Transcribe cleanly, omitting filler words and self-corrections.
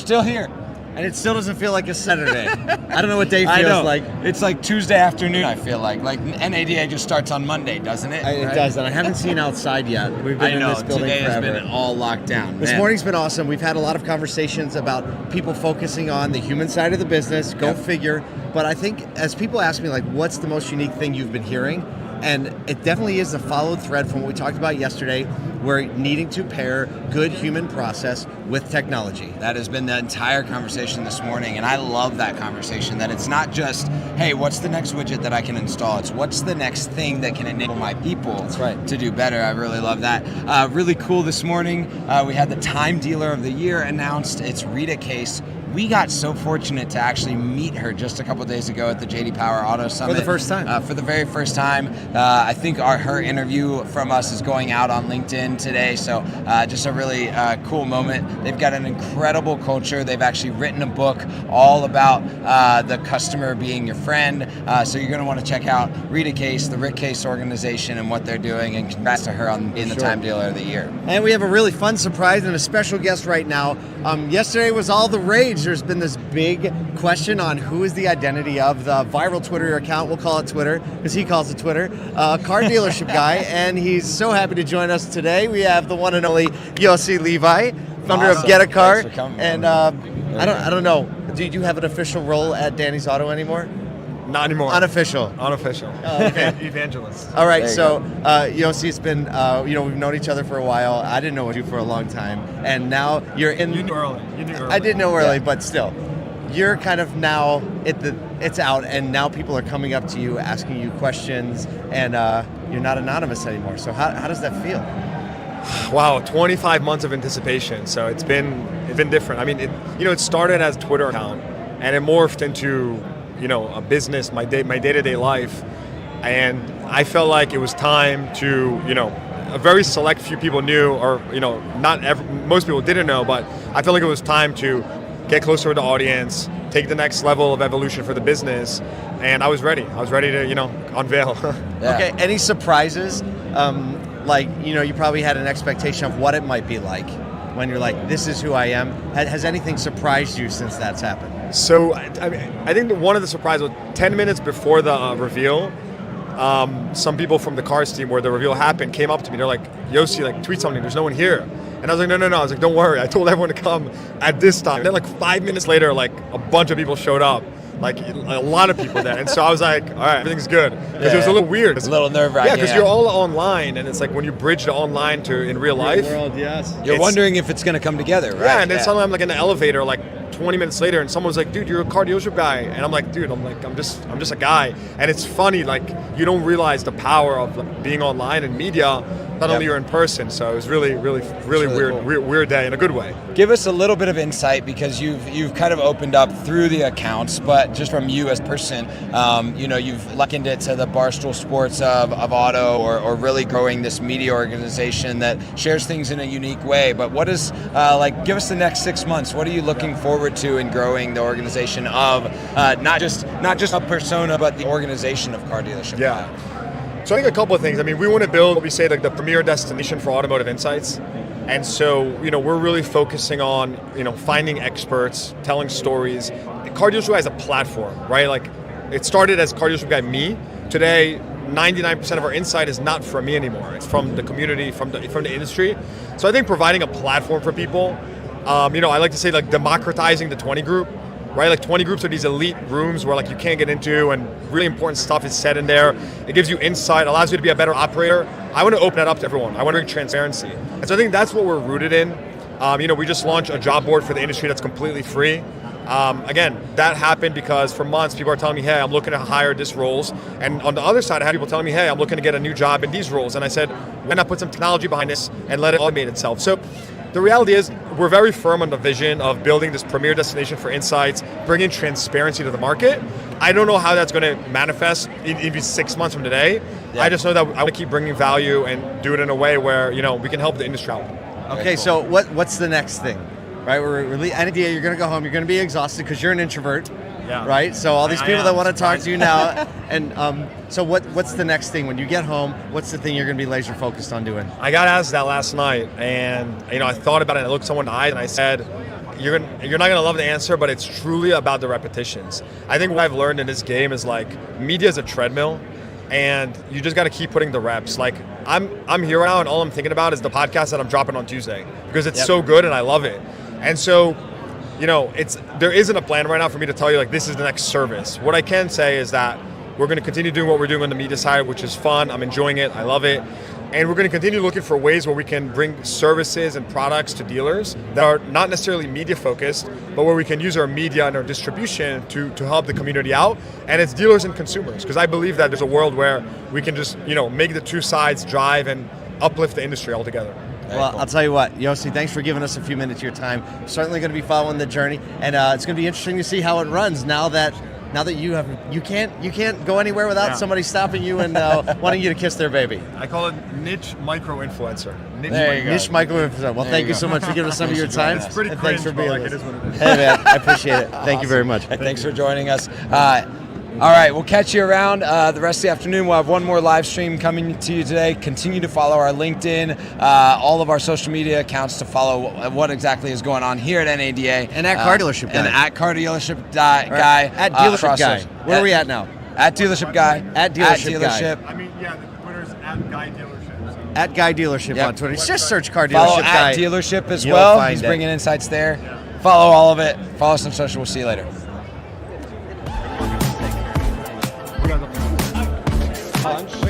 still here. And it still doesn't feel like a Saturday. I don't know what day feels like. It's like Tuesday afternoon, I feel like. Like NADA just starts on Monday, doesn't it? It does, and I haven't seen outside yet. We've been in this building today forever. has been all locked down. This morning's been awesome. We've had a lot of conversations about people focusing on the human side of the business. Go figure. But I think as people ask me, like, what's the most unique thing you've been hearing? And it definitely is a followed thread from what we talked about yesterday. We're needing to pair good human process with technology. That has been the entire conversation this morning, and I love that conversation, that it's not just, hey, what's the next widget that I can install? It's what's the next thing that can enable my people to do better. I really love that. Really cool this morning, we had the Time Dealer of the Year announced. It's Rita Case. We got so fortunate to actually meet her just a couple days ago at the JD Power Auto Summit. For the first time. For the very first time. I think her interview from us is going out on LinkedIn today, so just a really cool moment. They've got an incredible culture. They've actually written a book all about the customer being your friend, so you're going to want to check out Rita Case, the Rick Case organization, and what they're doing, and congrats to her on being the Time Dealer of the Year. And we have a really fun surprise and a special guest right now. Yesterday was all the rage. There's been this big question on who is the identity of the viral Twitter account. We'll call it Twitter because he calls it Twitter. CarDealershipGuy, and he's so happy to join us today. We have the one and only Yossi Levi, founder of Get a Car. Thanks for coming, and I don't know. Do you have an official role at Danny's Auto anymore? Not anymore. Unofficial. Unofficial. Oh, okay. Evangelist. All right, so Yossi's been, we've known each other for a while. I didn't know you for a long time, and now you're in. You knew early. I did know early, but still, you're kind of now it's out, and now people are coming up to you, asking you questions, and you're not anonymous anymore. So how does that feel? Wow, 25 months of anticipation. So it's been different. I mean, it started as a Twitter account, and it morphed into a business, my day-to-day life, and I felt like it was time to, a very select few people knew, or most people didn't know, but I felt like it was time to get closer to the audience, take the next level of evolution for the business, and I was ready. I was ready to, unveil. Yeah. Okay, any surprises? You probably had an expectation of what it might be like when you're like, this is who I am. Has anything surprised you since that's happened? So I think that one of the surprises was 10 minutes before the reveal, some people from the Cars team where the reveal happened came up to me. They're like, Yossi, tweet something, there's no one here. And I was like, no. I was like, don't worry. I told everyone to come at this time. And then 5 minutes later, a bunch of people showed up. A lot of people there. And so I was like, all right, everything's good. Because it was a little weird. It's a little nerve-wracking. Yeah, because you're all online, and it's like when you bridge the online to in real life. World, yes. You're wondering if it's going to come together, right? Yeah, and then suddenly I'm in the elevator 20 minutes later, and someone's like, dude, you're a car dealership guy. And I'm like, dude, I'm just a guy. And it's funny, you don't realize the power of being online and media. Suddenly you're in person. So it was really weird day in a good way. Give us a little bit of insight, because you've kind of opened up through the accounts, but just from you as a person, you've likened it to the Barstool Sports of auto, or really growing this media organization that shares things in a unique way. But what is, give us the next 6 months. What are you looking forward to in growing the organization of not just a persona, but the organization of Car Dealership? Yeah. So I think a couple of things. I mean, we want to build what we say the premier destination for automotive insights. And so, we're really focusing on, finding experts, telling stories. Car Dealership Guy is a platform, right? It started as Car Dealership Guy me. Today, 99% of our insight is not from me anymore. It's from the community, from the industry. So I think providing a platform for people, I like to say democratizing the 20 group. Right, 20 groups are these elite rooms where you can't get into, and really important stuff is said in there. It gives you insight, allows you to be a better operator. I want to open that up to everyone. I want to bring transparency. And so I think that's what we're rooted in. We just launched a job board for the industry that's completely free. Again, that happened because for months people are telling me, hey, I'm looking to hire this roles. And on the other side, I had people telling me, hey, I'm looking to get a new job in these roles. And I said, why not put some technology behind this and let it automate itself? So the reality is we're very firm on the vision of building this premier destination for insights, bringing transparency to the market. I don't know how that's going to manifest in 6 months from today. Yeah. I just know that I want to keep bringing value and do it in a way where we can help the industry out. Okay, so what's the next thing? Right, we're really idea. You're going to go home. You're going to be exhausted because you're an introvert. Yeah. Right. So all these people that want to talk to you now, and so what's the next thing when you get home? What's the thing you're going to be laser focused on doing? I got asked that last night, and I thought about it. And I looked someone in the eyes, and I said, you're not gonna love the answer, but it's truly about the repetitions. I think what I've learned in this game is like media is a treadmill, and you just got to keep putting the reps. Like I'm here right now, and all I'm thinking about is the podcast that I'm dropping on Tuesday because it's so good and I love it. And so, there isn't a plan right now for me to tell you like this is the next service. What I can say is that we're going to continue doing what we're doing on the media side, which is fun. I'm enjoying it. I love it. And we're going to continue looking for ways where we can bring services and products to dealers that are not necessarily media focused, but where we can use our media and our distribution to help the community out. And it's dealers and consumers, because I believe that there's a world where we can just, make the two sides drive and uplift the industry altogether. Well, cool. I'll tell you what, Yossi, thanks for giving us a few minutes of your time. Certainly going to be following the journey, and it's going to be interesting to see how it runs now that you can't go anywhere without somebody stopping you and wanting you to kiss their baby. I call it niche micro influencer. Niche micro influencer. Well, thank you so much for giving us some of your time. It's pretty cringe, thanks for being with us. It is what it is. Hey man, I appreciate it. Thank you very much. Thanks for joining us. All right, we'll catch you around the rest of the afternoon. We'll have one more live stream coming to you today. Continue to follow our LinkedIn, all of our social media accounts to follow what exactly is going on here at NADA. And at CarDealership Guy. And at CarDealership Guy. At Dealership Guy. Where are we at now? At Dealership Guy. At Dealership Guy. The Twitter's at Guy Dealership. So. At Guy Dealership on Twitter. Just search CarDealership Follow Guy. at Dealership as well. He's bringing insights there. Follow all of it. Follow us on social. We'll see you later. Punch.